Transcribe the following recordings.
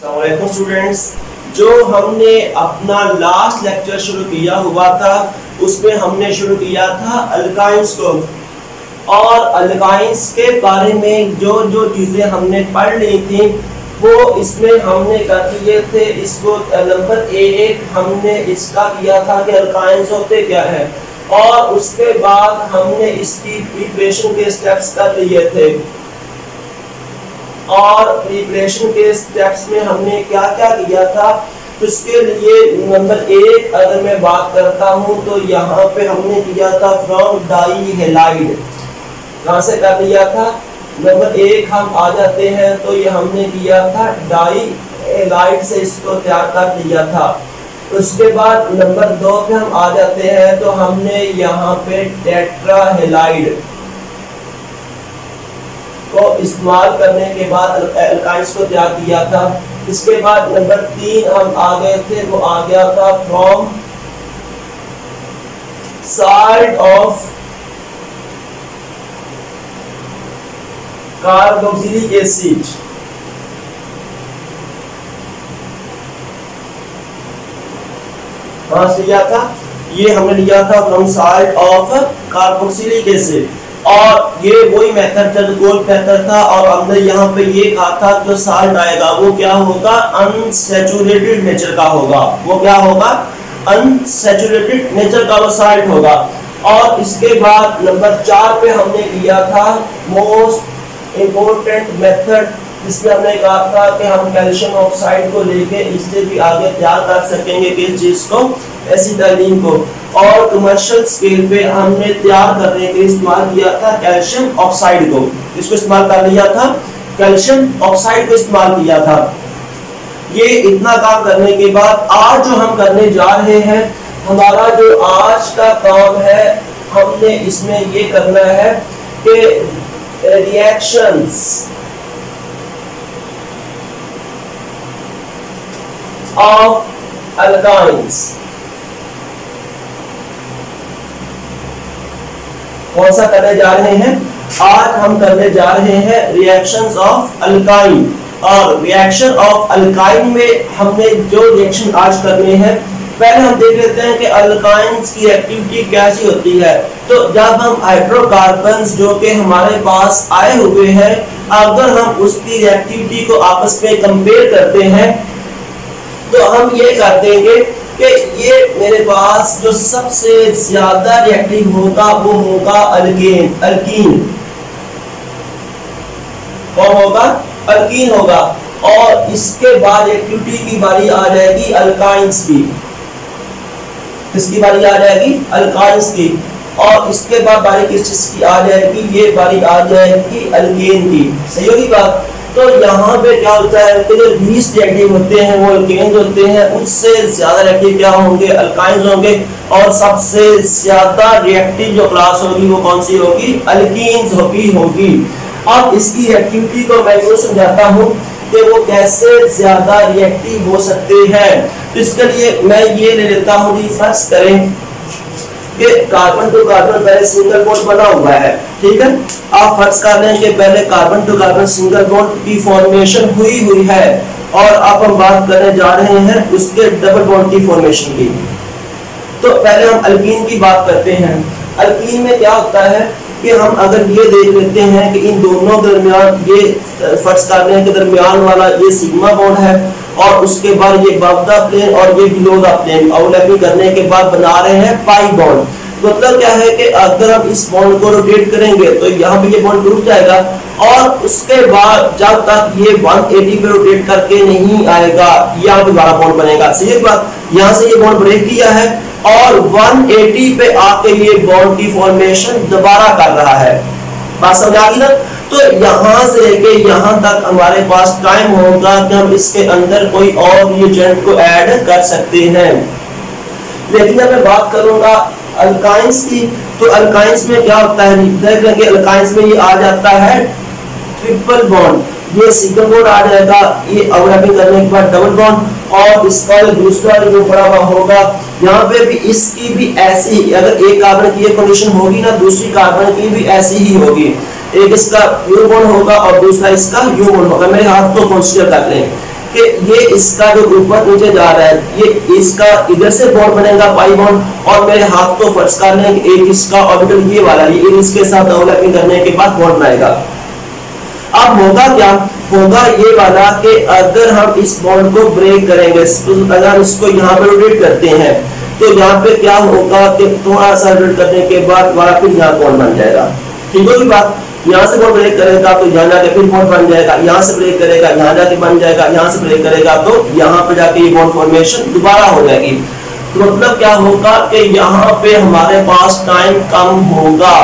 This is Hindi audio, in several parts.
अस्सलामुअलैकुम स्टूडेंट्स, जो हमने अपना लास्ट लेक्चर शुरू किया हुआ था उसमें हमने शुरू किया था अल्काइंस को, और अल्काइंस के बारे में जो जो चीज़ें हमने पढ़ ली थी वो इसमें हमने कर दिए थे। इसको नंबर एक हमने इसका किया था कि अल्काइंस होते क्या है, और उसके बाद हमने इसकी प्रिपरेशन के स्टेप्स कर लिए थे। और प्रिपरेशन के स्टेप्स में हमने क्या क्या किया था, उसके लिए नंबर एक अगर मैं बात करता हूं तो यहाँ पे हमने किया था फ्रॉम डाई हेलाइड, कहाँ से कर लिया था। नंबर एक हम आ जाते हैं तो ये हमने किया था डाई हेलाइड से, इसको तैयार कर लिया था। उसके बाद नंबर दो पे हम आ जाते हैं तो हमने यहाँ पे टेट्रा हेलाइड को इस्तेमाल करने के बाद अल्काइंस को तैयार किया था। इसके बाद नंबर तीन हम आ गए थे, वो आ गया था from salt of carboxylic acid. कहाँ से लिया था, ये हमने लिया था from salt of carboxylic acid, और ये वही मेथड था जो गोल्ड मेथड था। और हमने यहाँ पे ये कहा था जो साल्ट आएगा वो क्या होगा, अनसैचुरेटेड नेचर का होगा। वो क्या होगा, अनसैचुरेटेड नेचर का वो साल्ट होगा। और इसके बाद नंबर चार पे हमने किया था मोस्ट इम्पोर्टेंट मेथड, जिसमें हमने कहा था कि हम कैल्शियम ऑक्साइड को लेके इससे भी आगे तैयार कर सकेंगे किस चीज को, एसिटाइलिन को। और कमर्शियल स्केल पे हमने तैयार करने के लिए इस्तेमाल किया था कैल्शियम ऑक्साइड को। इसको इस्तेमाल कर लिया था, कैल्शियम ऑक्साइड को इस्तेमाल किया था। ये इतना काम करने के बाद आज जो हम करने जा रहे हैं, हमारा जो आज का काम है, हमने इसमें ये करना है कि रिएक्शंस ऑफ अल्काइंस। कौन सा करने जा रहे हैं, आज हम करने जा रहे हैं रिएक्शंस ऑफ अल्काइन। और रिएक्शन ऑफ अल्काइन में हमने जो रिएक्शन आज करने हैं, पहले हम देख लेते हैं कि अल्काइंस की एक्टिविटी कैसी होती है। तो जब हम हाइड्रोकार्बन्स जो कि हमारे पास आए हुए हैं, अगर हम उसकी रिएक्टिविटी को आपस में कंपेयर करते हैं तो हम ये कर देंगे कि ये मेरे पास जो सबसे ज्यादा रिएक्टिव होगा वो होगा अल्कीन। कौन होगा, अल्कीन होगा। और इसके बाद एक्टिविटी की बारी आ जाएगी अल्काइंस की। किसकी बारी आ जाएगी, अल्काइंस की। और इसके बाद बारी किस चीज की आ जाएगी, ये बारी आ जाएगी अल्केन की। सही होगी बात। तो यहाँ पे क्या होता है कि जो 20 रिएक्टिव होते हैं वो अल्केन्स होते हैं, उससे ज्यादा रिएक्टिव क्या होंगे, अल्काइंस होंगे। और सबसे ज्यादा रिएक्टिव जो क्लास होगी वो कौन सी होगी, अल्कीन्स होगी। अब इसकी रिएक्टिविटी को मैं यूं समझाता हूँ कि वो कैसे ज्यादा रिएक्टिव हो सकते हैं। तो इसके लिए मैं ये ले लेता हूँ जी, फर्ज करें कि कार्बन टू कार्बन पहले सिंगल बॉन्ड बना हुआ है, ठीक है। आप फर्ज कर लें कि पहले carbon to carbon single bond की फॉर्मेशन हुई है, और अब हम बात करने जा रहे हैं उसके डबल बॉन्ड की फॉर्मेशन की। तो पहले हम अल्कीन की बात करते हैं। अल्कीन में क्या होता है कि हम अगर ये देख लेते हैं कि इन दोनों दरमियान, ये फर्ज कर लें कि दरमियान वाला ये सिग्मा बॉन्ड है, और उसके बाद ये अबव द प्लेन और ये बिलो द प्लेन ओवरलैपिंग करने के बाद बना रहे हैं पाई बॉन्ड। मतलब क्या है कि अगर हम इस बॉन्ड को रोटेट करेंगे तो यहाँ पे ये बॉन्ड टूट जाएगा, और उसके बाद जब तक ये 180 पे रोटेट करके नहीं आएगा, यहाँ दोबारा बॉन्ड बनेगा। सही बात, यहाँ से ये बॉन्ड ब्रेक किया है और 180 पे आके ये बॉन्ड की फॉर्मेशन दोबारा कर रहा है। बात समझ आ गई ना। तो यहाँ से लेके यहाँ तक हमारे पास टाइम होगा कि हम इसके अंदर कोई और रिएजेंट को ऐड कर सकते हैं। लेकिन जब मैं बात करूंगा अल्काइंस की, तो अल्काइंस में क्या होता है, देख लेंगे अल्काइंस में ये आ जाता है ट्रिपल बॉन्ड, ये सिंगल बॉन्ड आ जाएगा, ये ओवरलैपिंग करने के बाद डबल बॉन्ड, और इसका दूसरा जो बड़ा हुआ होगा यहाँ पे भी इसकी भी ऐसी, अगर एक कार्बन की ये कंडीशन होगी ना, दूसरी कार्बन की भी ऐसी ही होगी। एक इसका यू बॉन्ड होगा और दूसरा इसका यू बॉन्ड होगा। मेरे हाथ को कंसीडर कर लें, कि ये इसका जो ऊपर नीचे जा रहा है, ये इसका इधर से बॉन्ड बनेगा पाई बॉन्ड, और मेरे हाथ को फर्ज कर लें एक इसका ऑर्बिटल ये वाला, ये इसके साथ ओवरलैपिंग करने के बाद बॉन्ड बनाएगा। अब होगा क्या, होगा ये वाला कि अगर हम इस बॉन्ड को ब्रेक करेंगे, अगर उसको यहाँ पे रोटेट करते हैं, तो यहाँ पे क्या होगा कि थोड़ा सा रोटेट करने के बाद हमारा फिर यहाँ बॉन्ड बन जाएगा। ठीक होगी बात, यहाँ से बॉन्ड ब्रेक करेगा तो यहाँ जाके फिर बॉन्ड बन जाएगा, यहाँ से ब्रेक करेगा यहाँ जाके बन जाएगा, यहाँ से ब्रेक करेगा तो यहाँ पे जाके ये बॉन्ड फॉर्मेशन दोबारा हो जाएगी। तो मतलब क्या होगा कि यहाँ पे हमारे पास टाइम कम होगा,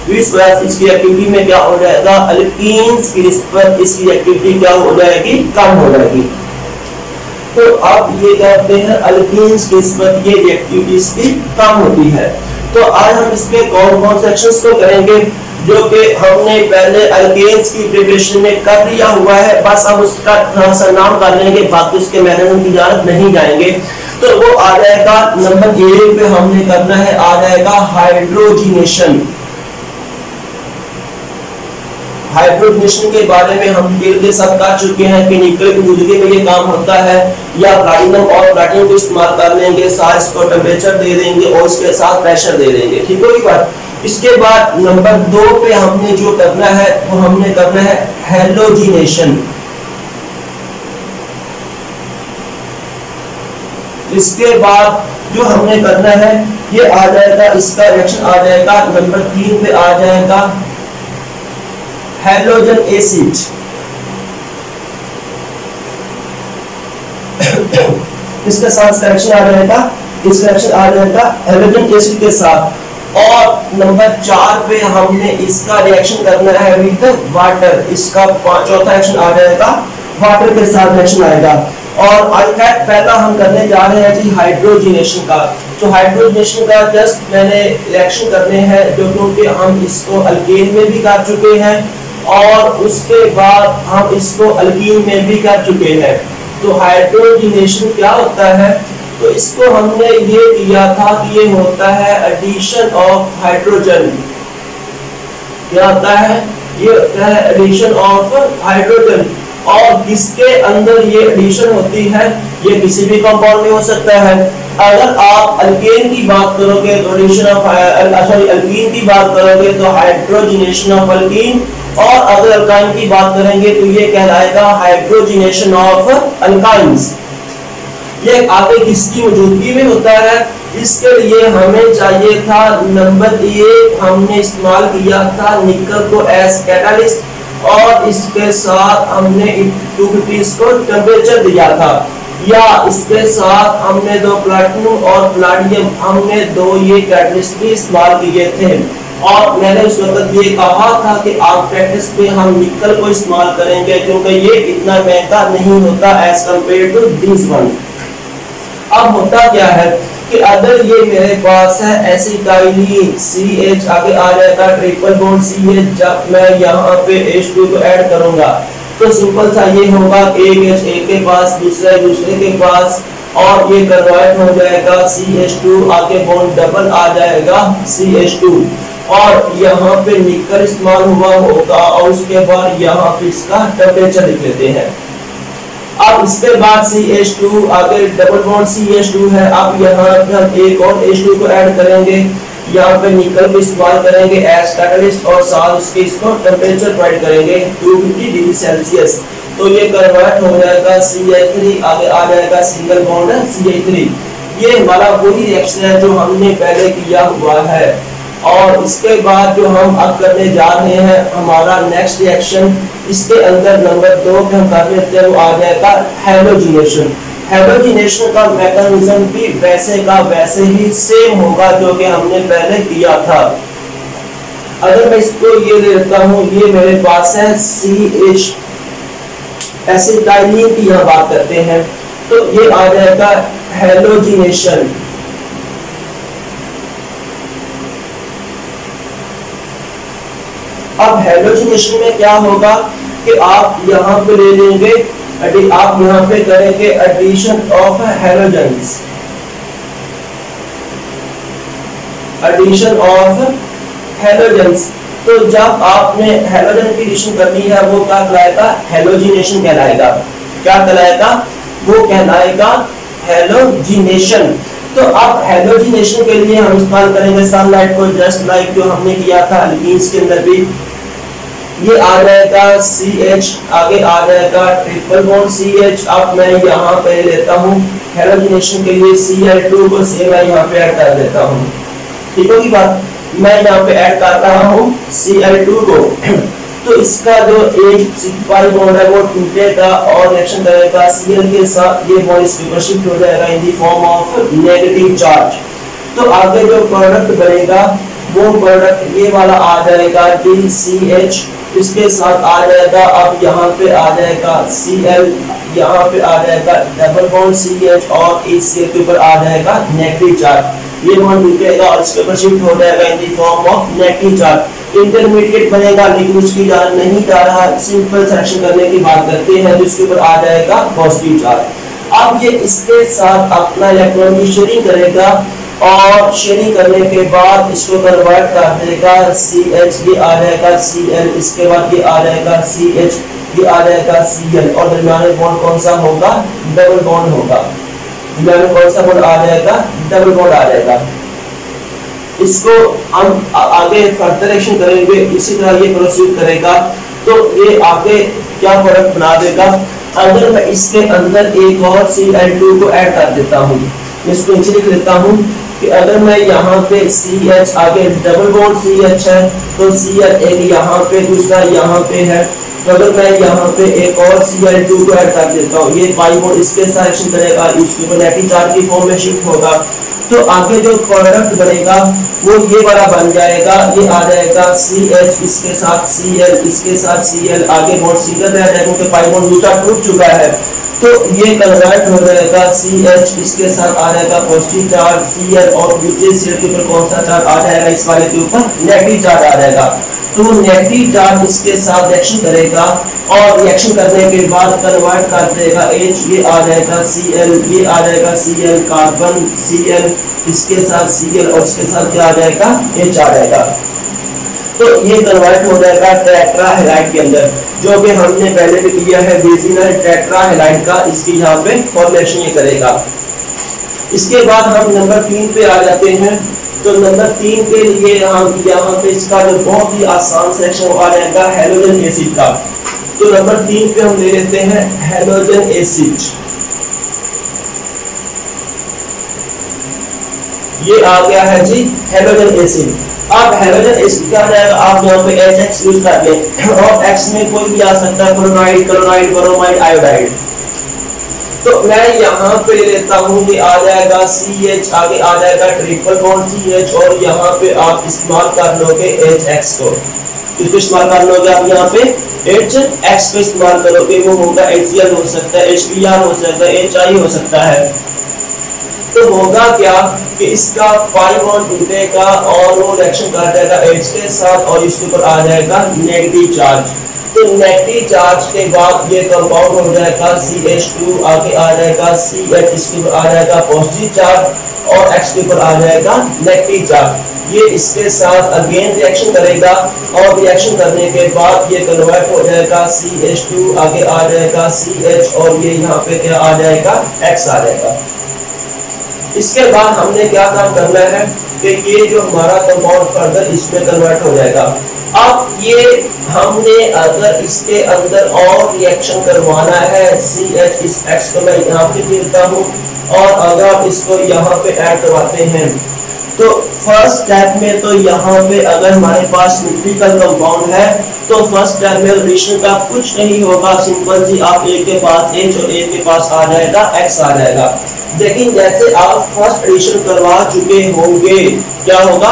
इस वजह से इसकी एक्टिविटी में क्या हो जाएगा, अल्कीन्स की निस्बत इसकी एक्टिविटी क्या हो जाएगी, कम हो जाएगी। तो अब ये कहते हैं अल्कीन्स की निस्बत ये एक्टिविटी इसकी कम होती है। तो आज हम इसके कौन कौन से एक्शंस को करेंगे जो कि हमने पहले अल्केन्स की प्रिपरेशन में कर लिया हुआ है, बस हम उसका थोड़ा सा नाम कर लेंगे, बाकी उसके मैकेनिज्म की जानब नहीं जाएंगे। तो वो आ जाएगा नंबर ए पे हमने करना है, आ जाएगा हाइड्रोजिनेशन। हाइड्रोजिनेशन के बारे में हम डिटेल के साथ कर चुके हैं कि निकल की बुदगी में ये काम होता है, या प्लैटिनम और प्लैटिनम को इस्तेमाल कर लेंगे, साइज को टेम्परेचर दे देंगे और उसके साथ प्रेशर दे देंगे। ठीक होगी बात। इसके बाद नंबर 2 पे हमने जो करना है वो हमने करना है हैलोजिनेशन। इसके बाद जो हमने करना है ये आ जाएगा, इसका रिएक्शन आ जाएगा नंबर 3 पे आ जाएगा हैलोजन एसिड। इसके साथ रिएक्शन आ जाएगा, इस रिएक्शन आ जाएगा हैलोजन एसिड के साथ। और नंबर 4 पे हमने इसका रिएक्शन करना है विद वाटर, इसका चौथा रिएक्शन आ जाएगा वाटर के साथ रिएक्शन आएगा। और पहला हम करने जा रहे हैं जी हाइड्रोजिनेशन का। तो हाइड्रोजिनेशन का जस्ट मैंने रिएक्शन करने हैं जो, क्योंकि हम इसको अल्केन में भी कर चुके हैं और उसके बाद हम इसको अल्कीन में भी कर चुके हैं। तो हाइड्रोजिनेशन क्या होता है, तो इसको हमने ये किया था कि ये होता है एडिशन ऑफ हाइड्रोजन। क्या होता है, ये होता है एडिशन ऑफ हाइड्रोजन। और किसके अंदर ये एडिशन होती है, ये किसी भी कंपाउंड में हो सकता है। अगर आप अल्केन की बात करोगे तो एडिशन ऑफ अल्कीन की बात करोगे तो हाइड्रोजिनेशन ऑफ अल्कीन, और अगर अल्काइन की बात करेंगे तो ये कहलाएगा हाइड्रोजिनेशन ऑफ अल्काइंस। ये आगे किसकी मौजूदगी में होता है, इसके लिए हमें चाहिए था नंबर 1 हमने इस्तेमाल किया था निकल को एज कैटालिस्ट, और इसके साथ हमने 250 को टेम्परेचर दिया था, या इसके साथ हमने 2 प्लैटिनम और प्लैटिनम हमने 2 ये कैटलिस्ट भी इस्तेमाल किए थे। और मैंने उस वक्त ये कहा था कि आप प्रैक्टिस में हम निकल को इस्तेमाल करेंगे क्योंकि ये इतना महंगा नहीं होता as compare to this one. अब होता क्या है कि अगर ये मेरे पास है एसिटाइलिन CH, आगे आ जाएगा ट्रिपल बॉन्ड CH, जब मैं यहाँ पे H2 को ऐड करूंगा तो सिंपल सा ये होगा एक H एक के पास, दूसरे के पास, और ये कन्वर्ट हो जाएगा CH2, आगे बॉन्ड डबल आ जाएगा CH2, और यहाँ पे निकल इस्तेमाल हुआ होगा, और उसके बाद यहाँ पे इसका टेम्परेचर लिख लेते हैं। अब इसके बाद CH2, आगे डबल बॉन्ड CH2 है, अब यहाँ पे हम एक और H2 को ऐड करेंगे, यहाँ पे निकल को इस्तेमाल करेंगे एज कैटलिस्ट, और साथ उसके इसको टेम्परेचर प्रोवाइड करेंगे 250 डिग्री सेल्सियस। तो ये कन्वर्ट हो जाएगा CH3, आगे आ जाएगा सिंगल बॉन्ड CH3। ये हमारा वही रिएक्शन है जो हमने पहले किया हुआ है। और इसके बाद जो हम अब करने जा रहे हैं हमारा नेक्स्ट रिएक्शन, इसके अंदर नंबर 2 पे हम कर लेते हैं, वो आ जाएगा हैलोजिनेशन। हैलोजिनेशन का मैकेनिज्म भी वैसे का वैसे ही सेम होगा जो कि हमने पहले किया था। अगर मैं इसको ये लेता हूँ, ये मेरे पास है CH एसिटाइलिन की यहाँ बात करते हैं, तो ये आ जाएगा हैलोजिनेशन। अब हैलोजिनेशन में क्या होगा कि आप यहाँ पे ले लेंगे, आप यहाँ पे करेंगे addition of halogens, addition of halogens. तो जब आपने हैलोजन की एडिशन करनी है वो क्या कहलाएगा, हैलोजिनेशन कहलाएगा। क्या कहलाएगा, वो कहलाएगा हैलोजिनेशन। तो अब हैलोजिनेशन के लिए हम इस्तेमाल करेंगे सनलाइट को, जस्ट लाइक जो हमने किया था एल्कीन्स के अंदर भी। ये आ जाएगा CH, आगे आ जाएगा ट्रिपल बॉन्ड CH। अब मैं यहाँ पे लेता हूँ हैलोजिनेशन के लिए Cl2 को से मैं यहाँ पे ऐड कर देता हूँ। ठीक होगी बात, मैं यहाँ पे ऐड कर रहा हूँ Cl2 को। तो इसका जो एक पाई बॉन्ड है वो टूटेगा और रिएक्शन करेगा Cl के साथ, ये बॉन्ड इसके ऊपर शिफ्ट हो जाएगा in the form of negative charge. तो आगे जो प्रोडक्ट बनेगा वो प्रोडक्ट ये वाला आ जाएगा DCH, इसके साथ आ जाएगा, अब यहाँ पे आ जाएगा Cl, यहाँ पे आ जाएगा डबल बॉन्ड CH और इस Cl के ऊपर आ जाएगा नेगेटिव चार्ज। ये बॉन्ड टूटेगा और इसके ऊपर शिफ्ट हो जाएगा in the form of negative charge. Intermediate बनेगा लेकिन उसकी जान नहीं जा रहा, सिंपल सिलेक्शन करने की बात करते हैं, जिसके ऊपर आ जाएगा पॉजिटिव चार्ज। अब ये इसके साथ अपना इलेक्ट्रॉन की शेयरिंग करेगा और शेयरिंग करने के बाद इसको कन्वर्ट कर देगा CH, ये आ जाएगा Cl, इसके बाद ये आ जाएगा CH, ये आ जाएगा Cl और दरमियान में बॉन्ड कौन सा होगा? डबल बॉन्ड होगा। दरमियान में कौन सा बॉन्ड आ जाएगा? डबल बॉन्ड आ जाएगा। इसको हम आगे फर्दर एक्शन करेंगे, इसी तरह ये प्रोसीड करेगा। तो ये आगे क्या प्रोडक्ट बना देगा? अगर मैं इसके अंदर एक और Cl2 को ऐड कर देता हूँ, इसको नीचे लिख लेता हूँ कि अगर मैं यहाँ पे CH, आगे डबल बॉन्ड CH है तो Cl एक यहाँ पे, दूसरा यहाँ पे है। तो अगर मैं यहाँ पे एक और Cl2 को ऐड कर देता हूँ, ये पाई बॉन्ड इसके साथ एक्शन करेगा, इसके ऊपर नेगेटिव चार्ज की फॉर्म में शिफ्ट होगा। तो आगे जो प्रोडक्ट बनेगा वो ये वाला बन जाएगा, ये आ जाएगा CH, इसके साथ Cl, इसके साथ Cl, आगे बॉन्ड सिंगल रह जाएगा क्योंकि पाई बॉन्ड दूसरा टूट चुका है। तो ये कन्वर्ट हो जाएगा CH, इसके साथ आ जाएगा पॉजिटिव चार्ज Cl और दूसरे Cl के ऊपर कौन सा चार्ज आ जाएगा? इस वाले के ऊपर नेगेटिव चार्ज आ जाएगा। तो नेगेटिव चार्ज इसके साथ रिएक्शन करेगा और रिएक्शन करने के बाद कन्वर्ट कर देगा H, ये आ जाएगा Cl, ये आ जाएगा Cl, कार्बन Cl, इसके साथ Cl और इसके साथ क्या आ जाएगा? H आ जाएगा। तो ये कन्वर्ट हो जाएगा टेट्राहेलाइड के अंदर, जो कि हमने पहले भी किया है बेसिनल टेट्राहेलाइड का, इसकी यहाँ पे फॉर्मेशन ये करेगा। इसके बाद हम नंबर 3 पे आ जाते हैं। तो नंबर 3 के लिए हम यहाँ पे इसका जो बहुत ही आसान सेक्शन आ जाएगा हैलोजन एसिड का। तो नंबर 3 पे हम ले लेते हैं हैलोजन एसिड। ये आ गया है जी हैलोजन एसिड। अब हैलोजन एसिड क्या जाएगा? आप यहाँ पे HX यूज कर लें और X में कोई भी आ सकता है, फ्लोराइड, क्लोराइड, ब्रोमाइड, आयोडाइड। तो मैं यहाँ पे लेता हूँ, ये आ जाएगा CH, आगे आ जाएगा ट्रिपल बॉन्ड CH और यहाँ पे आप इस्तेमाल कर लोगे HX को। किसको इस्तेमाल कर लोगे आप? यहाँ पे HX को इस्तेमाल करोगे, वो होगा HCl हो सकता है, HBr हो सकता है, HI हो सकता है। तो होगा क्या कि इसका पाई बॉन्ड टूटेगा और वो रिएक्शन कर जाएगा H के साथ और इसके ऊपर आ जाएगा नेगेटिव चार्ज। तो नेगेटिव चार्ज के बाद ये कंपाउंड हो जाएगा CH2, आगे आ जाएगा CH, इसके ऊपर आ जाएगा पॉजिटिव चार्ज और X के ऊपर आ जाएगा नेगेटिव चार्ज। ये इसके साथ अगेन रिएक्शन करेगा और रिएक्शन करने के बाद ये कन्वर्ट हो जाएगा CH2, आगे आ जाएगा CH और ये यहाँ पे क्या आ जाएगा? X आ जाएगा। इसके बाद हमने क्या काम करना है कि ये जो हमारा कंपाउंड फर्दर इसमें कन्वर्ट हो जाएगा। अब ये हमने अगर इसके अंदर और रिएक्शन करवाना है CH, इस X को मैं यहाँ पे देता हूँ और अगर आप इसको यहाँ पे ऐड करवाते हैं तो फर्स्ट स्टेप में तो यहाँ पे अगर हमारे पास सिमेट्रिकल कंपाउंड है तो फर्स्ट स्टेप में रिएक्शन का कुछ नहीं होगा, सिंपल सी आप A के पास H और A के पास आ जाएगा X आ जाएगा। लेकिन जैसे आप फर्स्ट एडिशन करवा चुके होंगे, क्या होगा?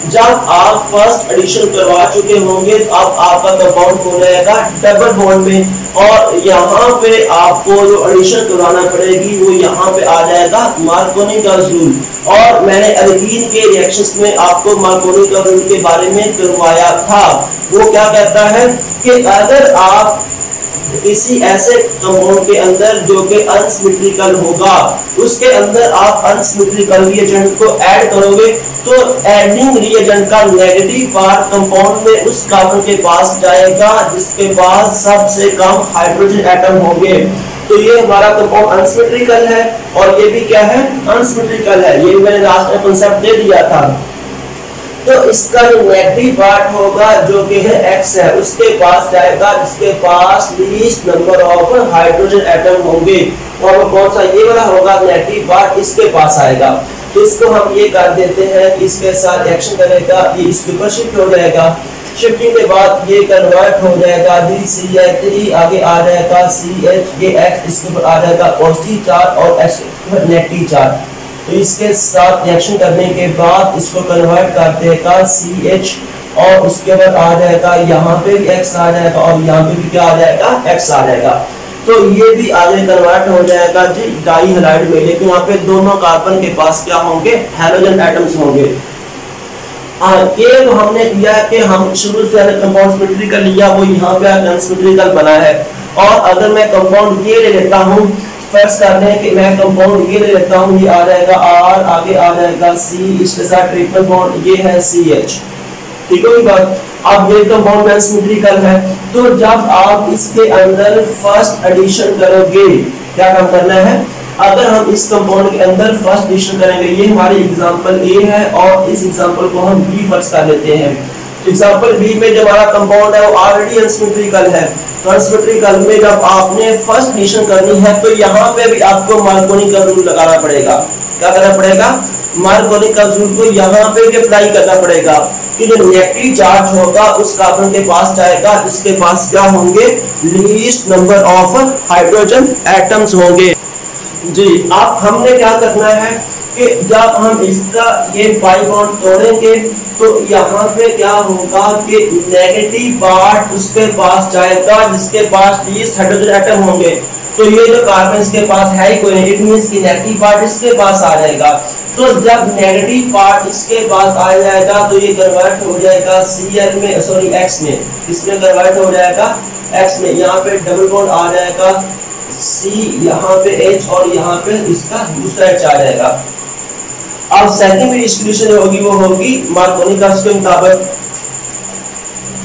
जब आप फर्स्ट एडिशन करवा चुके होंगे तो अब आपका कंपाउंड हो जाएगा डबल बॉन्ड में और यहाँ पे आपको जो एडिशन करवाना पड़ेगी वो यहाँ पे आ जाएगा मार्कोनी का रूल। और मैंने एल्कीन के रिएक्शंस में आपको मार्कोनी का रूल के बारे में करवाया था। वो क्या कहता है कि अगर आप किसी ऐसे कंपाउंड के अंदर जो कि अनसिमेट्रिकल होगा उसके अंदर आप अनसिमेट्रिकल रिएजेंट को ऐड करोगे तो एडिंग रिएजेंट का नेगेटिव पार्ट कंपाउंड में उस कार्बन के पास जाएगा जिसके पास सबसे कम हाइड्रोजन एटम होंगे। तो ये हमारा कंपाउंड अनसिमेट्रिकल है और ये भी क्या है, अनसिमेट्रिकल है। ये मैंने लास्ट में कांसेप्ट दे दिया था। तो इसका जो नेगेटिव पार्ट होगा जो कि है x है, उसके पास जाएगा जिसके पास least number of hydrogen atom होंगे, और कौन सा, ये वाला होगा नेगेटिव पार्ट, इसके पास आएगा। तो इसको हम ये कर देते हैं कि इसके साथ रिएक्शन करेगा, ये इसके ऊपर शिफ्ट हो जाएगा। शिफ्टिंग के बाद ये कन्वर्ट हो जाएगा CH3, आगे आ जाएगा CH, ये X इसके ऊपर आ जाएगा पॉजिटिव चार्ज और H नेगेटिव चार्ज। तो इसके साथ रिएक्शन करने के बाद इसको कन्वर्ट कर देगा CH, और उसके बाद आ जाएगा यहाँ पे X आ जाएगा और यहाँ पे भी क्या आ जाएगा, X आ जाएगा। तो ये भी आगे कन्वर्ट हो जाएगा जी डाई हैलाइड में, लेकिन यहाँ पे दोनों कार्बन के पास क्या होंगे, हैलोजन एटम्स होंगे। ये तो हमने दिया कि हम शुरू से कंपाउंड सिमेट्रिकल लिया, वो यहाँ पे अनसिमेट्रिकल बना है। और अगर मैं कंपाउंड ये ले लेता हूँ, फर्स्ट करते हैं कि मैं कंपाउंड ये ले लेता हूँ, ये आ जाएगा R, आगे आ जाएगा C, इसके साथ ट्रिपल बॉन्ड ये है CH, ठीक है बात। अब ये कंपाउंड अनसिमेट्रिकल है, तो जब आप इसके अंदर फर्स्ट एडिशन करोगे, क्या काम करना है, अगर हम इस कंपाउंड के अंदर फर्स्ट एडिशन करेंगे, ये हमारी एग्जांपल A है और इस एग्जांपल को हम B फर्स्ट कर लेते हैं। एग्जांपल B में जो हमारा कंपाउंड है वो ऑलरेडी अनसिमेट्रिकल है, तो अनसिमेट्रिकल में जब आपने फर्स्ट एडिशन करनी है तो यहाँ पे भी आपको मार्कोनी का रूल लगाना पड़ेगा। क्या करना पड़ेगा, मार्कोनी का रूल को यहाँ पे भी अप्लाई करना पड़ेगा कि जो नेगेटिव चार्ज होगा उस कार्बन के पास जाएगा जिसके पास क्या होंगे, least number of hydrogen atoms होंगे जी। अब हमने क्या करना है कि जब हम इसका ये पाई बॉन्ड तोड़ेंगे तो यहाँ पे क्या होगा कि नेगेटिव पार्ट उसके पास जाएगा जिसके पास लीस्ट हाइड्रोजन एटम होंगे। तो ये जो कार्बन इसके पास है ही कोई नहीं, इट मींस कि नेगेटिव पार्ट इसके पास आ जाएगा। तो जब नेगेटिव पार्ट इसके पास आ जाएगा तो ये कन्वर्ट हो जाएगा Cl में, सॉरी X में, इसमें कन्वर्ट हो जाएगा X में। यहाँ पे डबल बॉन्ड आ जाएगा C, यहाँ पे H और यहाँ पे इसका दूसरा H आ जाएगा। अब सेकेंडरी डिस्ट्रीब्यूशन होगी वो होगी मार्कोनी का के मुताबिक,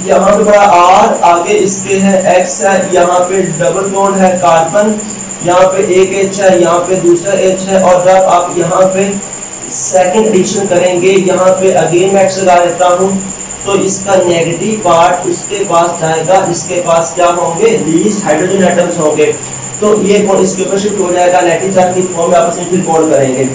यहाँ पे बड़ा R, आगे इसके है X है, यहाँ पे डबल बॉन्ड है कार्बन, यहाँ पे एक H है, यहाँ पे दूसरा H है। और जब आप यहाँ पे सेकंड एडिशन करेंगे, यहाँ पे अगेन मैं X लगा देता हूँ, तो इसका नेगेटिव पार्ट उसके पास जाएगा जिसके पास क्या होंगे, लीस्ट हाइड्रोजन एटम्स होंगे। तो ये बॉन्ड इसके ऊपर शिफ्ट हो जाएगा, नेगेटिव चार्ज की फॉर्म में आपस में फिर बॉन्ड करेंगे।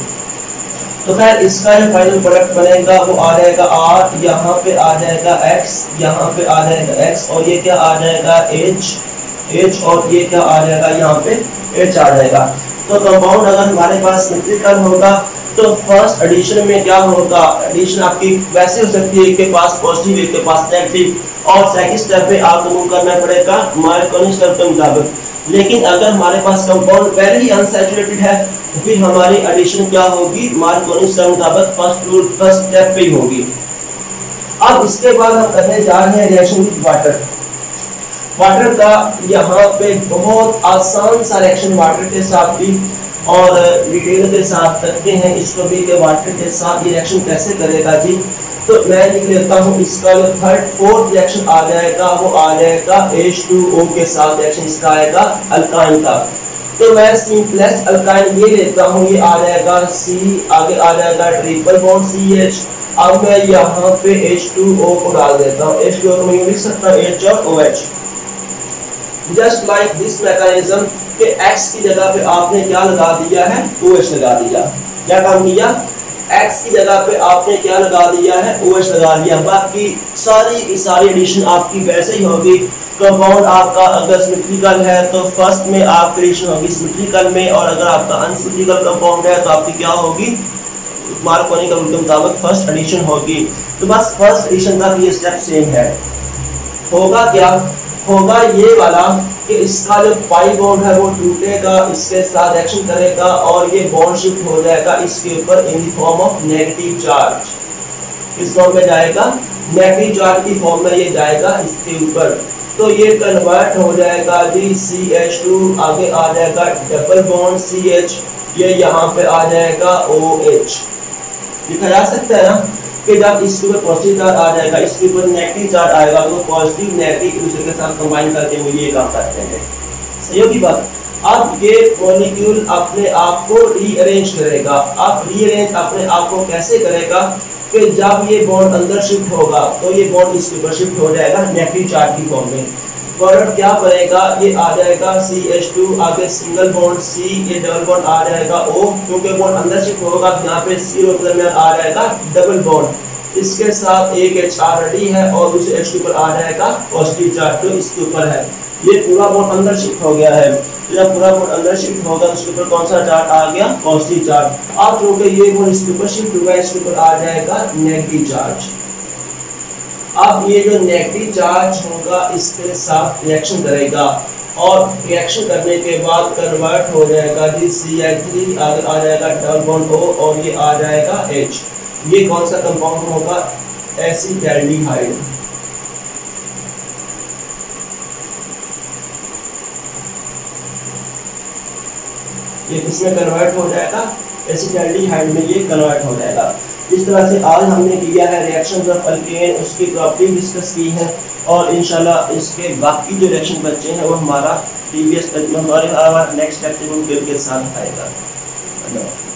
तो खैर इसका जो फाइनल प्रोडक्ट बनेगा वो आ जाएगा R, यहाँ पे आ जाएगा X, यहाँ पे आ जाएगा X, और ये क्या आ जाएगा H, और ये क्या आ जाएगा, यहाँ पे H आ जाएगा। तो कंपाउंड अगर हमारे पास सिमेट्रिकल होगा तो फर्स्ट एडिशन में क्या होगा, एडिशन आपकी वैसे हो सकती है, एक के पास पॉजिटिव एक के पास नेगेटिव, और सेकंड स्टेप पे आपको मूव करना पड़ेगा मार्कोनी स्टेप के मुताबिक। लेकिन अगर हमारे पास कंपाउंड पहले ही अनसैचुरेटेड है तो फिर हमारी एडिशन क्या होगी, मार्कोनी स्टेप के मुताबिक फर्स्ट स्टेप पे ही होगी। अब इसके बाद हम करने जा रहे हैं रिएक्शन विद वाटर। वाटर का यहाँ पे बहुत आसान सा रिएक्शन वाटर के साथ भी और डिटेल के साथ करते हैं इसको भी कि वाटर के साथ ये रिएक्शन कैसे करेगा जी। तो मैं लिख लेता हूँ, इसका जो फोर्थ रिएक्शन आ जाएगा वो आ जाएगा H2O के साथ रिएक्शन इसका आएगा अल्काइन का। तो मैं सिंपलेस्ट अल्काइन ये लेता हूँ, ये आ जाएगा C, आगे आ जाएगा ट्रिपल बॉन्ड CH। अब मैं यहाँ पे H2O को डाल देता हूँ, H2O को मैं लिख सकता हूँ H और OH। Just like this mechanism कि X की जगह पे आपने क्या लगा दिया है, OH लगा दिया। क्या काम किया, X की जगह पे आपने क्या लगा दिया है, OH लगा दिया। बाकी सारी एडिशन आपकी वैसे ही होगी। कंपाउंड आपका अगर सिमेट्रिकल है तो फर्स्ट में आपकी एडिशन होगी सिमेट्रिकल में, और अगर आपका अनसिमेट्रिकल कंपाउंड है तो आपकी क्या होगी, मार्कोनी का रूल के मुताबिक फर्स्ट एडिशन होगी। तो बस फर्स्ट एडिशन तक ये स्टेप सेम है। होगा क्या, होगा ये वाला कि इसका जो पाई बॉन्ड है वो टूटेगा, इसके साथ रिएक्शन करेगा और ये बॉन्ड शिफ्ट हो जाएगा इसके ऊपर in the form of negative charge. इस फॉर्म में जाएगा, नेगेटिव चार्ज की फॉर्म में ये जाएगा इसके ऊपर। तो ये कन्वर्ट हो जाएगा जी CH2, आगे आ जाएगा डबल बॉन्ड CH, ये यहाँ पे आ जाएगा OH। लिखा जा सकता है ना कि जब इसके ऊपर पॉजिटिव चार्ज आ जाएगा, इसके ऊपर नेगेटिव चार्ज आएगा, तो पॉजिटिव नेगेटिव एक दूसरे के साथ कंबाइन करके वो ये काम करते हैं। सही होगी बात। अब ये मॉलिक्यूल अपने आप को रीअरेंज करेगा। अब रीअरेंज अपने आप को कैसे करेगा कि जब ये बॉन्ड अंदर शिफ्ट होगा तो ये बॉन्ड इसके ऊपर शिफ्ट हो जाएगा नेगेटिव चार्ज की फॉर्म में। प्रोडक्ट क्या बनेगा, ये आ जाएगा CH2, आगे सिंगल बॉन्ड C, ये डबल बॉन्ड आ जाएगा O, क्योंकि बॉन्ड अंदर शिफ्ट होगा यहाँ पे C और दरमियान आ जाएगा डबल बॉन्ड। इसके साथ एक H ऑलरेडी है और दूसरे H के ऊपर आ जाएगा पॉजिटिव चार्ज तो इसके ऊपर है। ये पूरा बॉन्ड अंदर शिफ्ट हो गया है। जब पूरा बॉन्ड अंदर शिफ्ट होगा तो उसके ऊपर कौन सा चार्ज आ गया, पॉजिटिव चार्ज। अब चूंकि ये बॉन्ड इसके ऊपर शिफ्ट हुआ है, इसके ऊपर आ जाएगा नेगेटिव चार्ज। अब ये जो नेगेटिव चार्ज होगा इसके साथ रिएक्शन करेगा और रिएक्शन करने के बाद कन्वर्ट हो जाएगा CH3, आगे आ जाएगा डबल बॉन्ड O और ये आ जाएगा H। ये कौन सा कंपाउंड होगा, एसिटाल्डिहाइड। ये किसमें कन्वर्ट हो जाएगा, एसिटाल्डिहाइड में ये कन्वर्ट हो जाएगा। इस तरह से आज हमने किया है रिएक्शंस ऑफ अल्केन, उसकी प्रॉपर्टी डिस्कस की है और इंशाल्लाह इसके बाकी जो रिएक्शन बच्चे हैं वो हमारा प्रीवियस हमारे नेक्स्ट लेक्चर में के साथ आएगा। धन्यवाद।